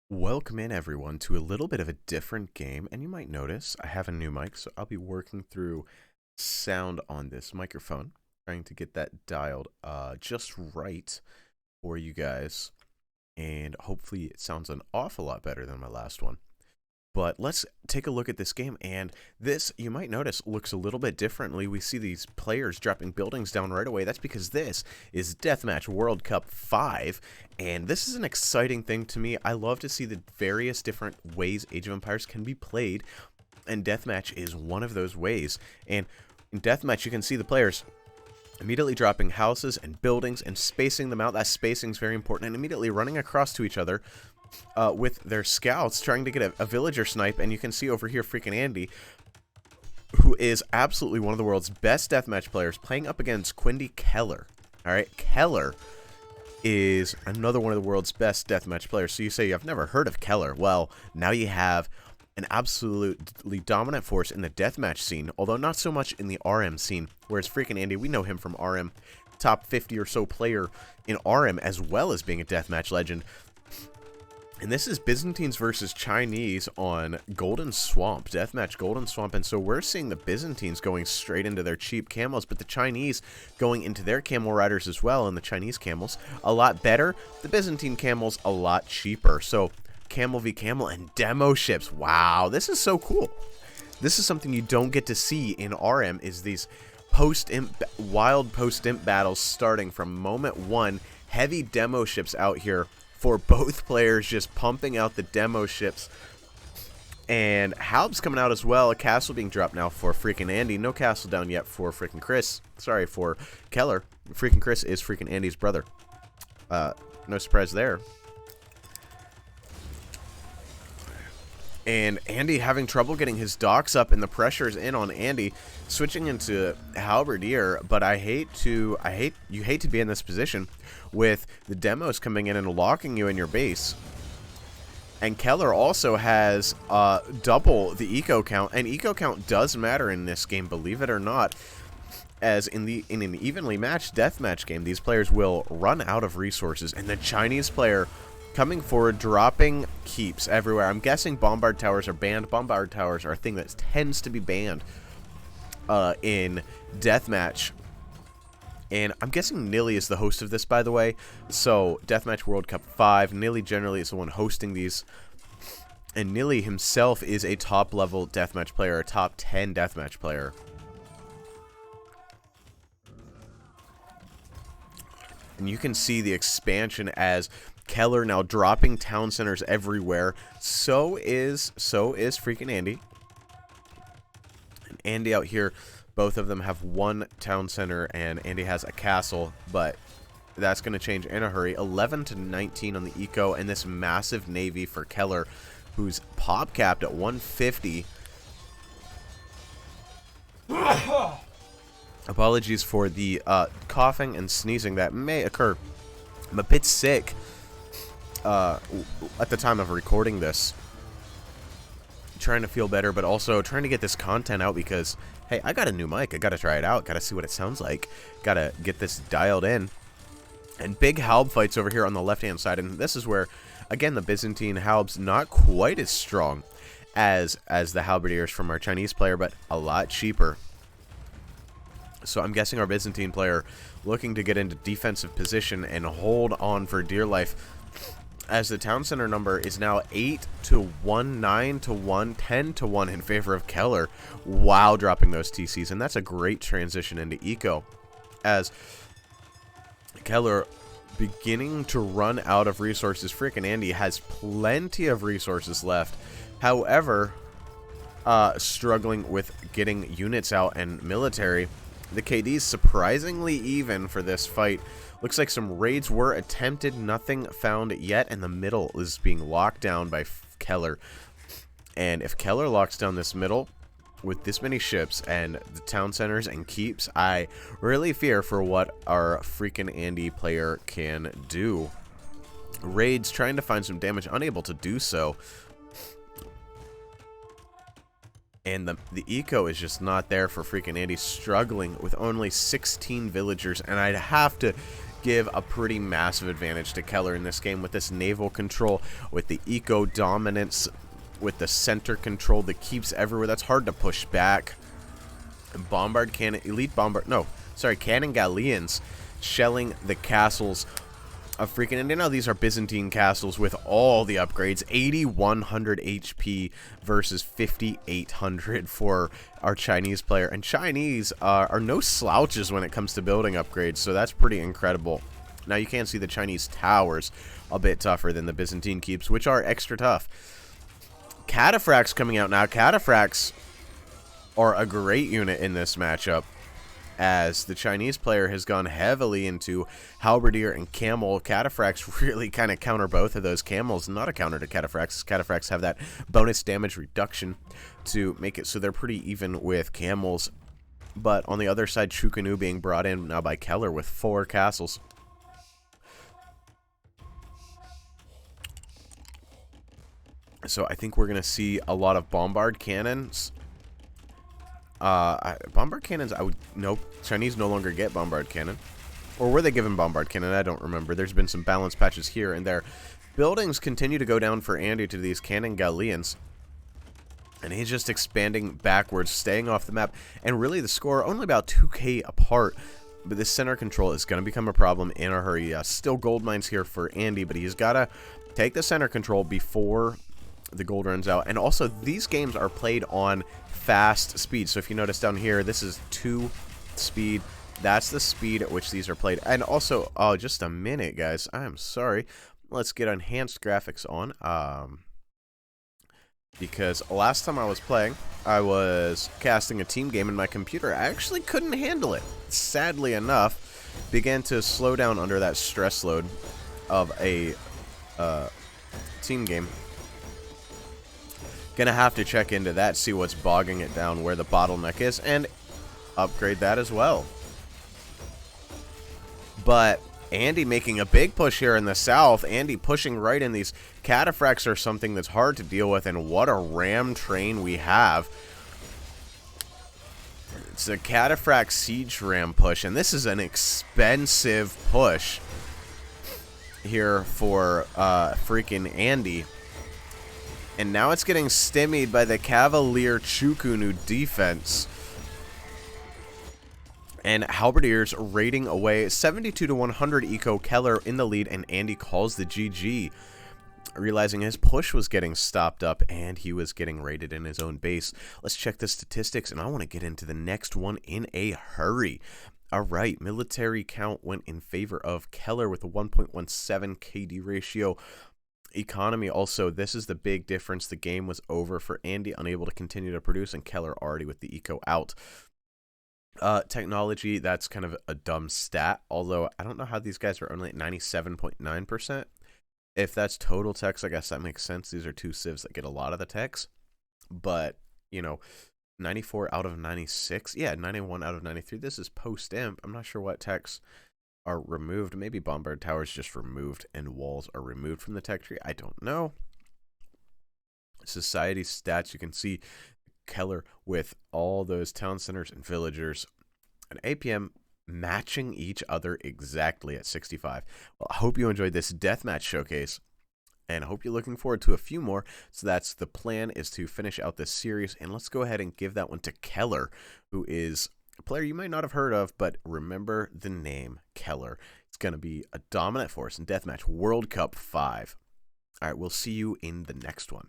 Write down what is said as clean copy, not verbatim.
Welcome in everyone to a little bit of a different game, and you might notice I have a new mic, so I'll be working through sound on this microphone, trying to get that dialed just right for you guys, and hopefully it sounds an awful lot better than my last one. But let's take a look at this game, and this, you might notice, looks a little bit differently. We see these players dropping buildings down right away. That's because this is Deathmatch World Cup 5, and this is an exciting thing to me. I love to see the various different ways Age of Empires can be played, and Deathmatch is one of those ways. And in Deathmatch, you can see the players immediately dropping houses and buildings and spacing them out. That spacing is very important, and immediately running across to each other with their scouts, trying to get a villager snipe. And you can see over here FreakinAndy, who is absolutely one of the world's best deathmatch players, playing up against Quindy Keller. Alright, Keller is another one of the world's best deathmatch players. So you say you've never heard of Keller. Well, now you have an absolutely dominant force in the deathmatch scene, although not so much in the RM scene. Whereas FreakinAndy, we know him from RM, top 50 or so player in RM, as well as being a deathmatch legend. And this is Byzantines versus Chinese on Golden Swamp, Deathmatch Golden Swamp. And so we're seeing the Byzantines going straight into their cheap camels, but the Chinese going into their camel riders as well. And the Chinese camels a lot better, the Byzantine camels a lot cheaper. So camel v camel and demo ships. Wow, this is so cool. This is something you don't get to see in RM, is these post-imp, wild post-imp battles starting from moment one. Heavy demo ships out here for both players, just pumping out the demo ships. And Halb's coming out as well. A castle being dropped now for FreakinAndy. No castle down yet for freaking Chris. Sorry, for Keller. Freaking Chris is FreakinAndy's brother. No surprise there. And Andy having trouble getting his docks up, and the pressure's in on Andy, switching into Halberdier. But you hate to be in this position with the demos coming in and locking you in your base. And Keller also has double the eco count, and eco count does matter in this game, believe it or not. As in an evenly matched deathmatch game, these players will run out of resources, and the Chinese player coming forward, dropping keeps everywhere. I'm guessing bombard towers are banned. Bombard towers are a thing that tends to be banned in deathmatch. And I'm guessing Nilly is the host of this, by the way. So Deathmatch World Cup 5, Nilly generally is the one hosting these. And Nilly himself is a top-level deathmatch player, a top 10 deathmatch player. And you can see the expansion as Keller now dropping town centers everywhere. So is FreakinAndy. And Andy out here, both of them have one town center, and Andy has a castle, but that's going to change in a hurry. 11 to 19 on the eco, and this massive navy for Keller, who's pop capped at 150. Apologies for the coughing and sneezing that may occur. I'm a bit sick at the time of recording this. Trying to feel better, but also trying to get this content out because, hey, I got a new mic. I got to try it out. Got to see what it sounds like. Got to get this dialed in. And big Halb fights over here on the left-hand side. And this is where, again, the Byzantine Halb's not quite as strong as the Halberdiers from our Chinese player, but a lot cheaper. So I'm guessing our Byzantine player looking to get into defensive position and hold on for dear life, as the town center number is now 8 to 1, 9 to 1, 10 to 1 in favor of Keller, while dropping those TCs. And that's a great transition into eco, as Keller beginning to run out of resources. FreakinAndy has plenty of resources left, however, struggling with getting units out and military. The KD's surprisingly even for this fight. Looks like some raids were attempted, nothing found yet, and the middle is being locked down by Keller. And if Keller locks down this middle with this many ships and the town centers and keeps, I really fear for what our FreakinAndy player can do. Raids trying to find some damage, unable to do so. And the eco is just not there for FreakinAndy, struggling with only 16 villagers. And I'd have to give a pretty massive advantage to Keller in this game with this naval control, with the eco dominance, with the center control that keeps everywhere. That's hard to push back. And bombard cannon, cannon galleons shelling the castles of FreakinAndy. Now these are Byzantine castles with all the upgrades. 8100 HP versus 5800 for our Chinese player. And Chinese are no slouches when it comes to building upgrades, so that's pretty incredible. Now you can see the Chinese towers a bit tougher than the Byzantine keeps, which are extra tough. Cataphracts coming out now. Cataphracts are a great unit in this matchup, as the Chinese player has gone heavily into Halberdier and Camel. Cataphracts really kind of counter both of those. Camel's not a counter to Cataphracts. Cataphracts have that bonus damage reduction to make it so they're pretty even with Camels. But on the other side, Chukanu being brought in now by Keller with 4 castles. So I think we're going to see a lot of bombard cannons. Bombard cannons, nope. Chinese no longer get bombard cannon. Or were they given bombard cannon? I don't remember. There's been some balance patches here and there. Buildings continue to go down for Andy to these cannon galleons. And he's just expanding backwards, staying off the map. And really the score only about 2k apart. But this center control is going to become a problem in a hurry. Still gold mines here for Andy, but he's got to take the center control before the gold runs out. And also, these games are played on fast speed. So if you notice down here, this is 2 speed. That's the speed at which these are played. And also, oh, just a minute, guys. I'm sorry. Let's get enhanced graphics on. Because last time I was playing, I was casting a team game and my computer actually couldn't handle it. Sadly enough, began to slow down under that stress load of a team game. Gonna have to check into that, see what's bogging it down, where the bottleneck is, and upgrade that as well. But Andy making a big push here in the south. Andy pushing right in. These cataphracts are something that's hard to deal with, and what a ram train we have. It's a cataphract siege ram push, and this is an expensive push here for FreakinAndy. And now it's getting stymied by the Cavalier Chukunu defense. And Halberdiers raiding away. 72 to 100 Eco. Keller in the lead, and Andy calls the GG. Realizing his push was getting stopped up and he was getting raided in his own base. Let's check the statistics, and I want to get into the next one in a hurry. Alright, military count went in favor of Keller with a 1.17 KD ratio. Economy also, this is the big difference. The game was over for Andy, unable to continue to produce, and Keller already with the eco out. Technology, that's kind of a dumb stat, although I don't know how these guys are only at 97.9%. If that's total techs, I guess that makes sense. These are 2 civs that get a lot of the techs, but, you know, 94 out of 96, yeah, 91 out of 93. This is post-imp. I'm not sure what techs are removed. Maybe bombard towers just removed and walls are removed from the tech tree. I don't know. Society stats, you can see Keller with all those town centers and villagers, and APM matching each other exactly at 65. Well, I hope you enjoyed this deathmatch showcase, and I hope you're looking forward to a few more. So that's the plan, is to finish out this series, and let's go ahead and give that one to Keller, who is a player you might not have heard of, but remember the name Keller. It's going to be a dominant force in Deathmatch World Cup 5. All right, we'll see you in the next one.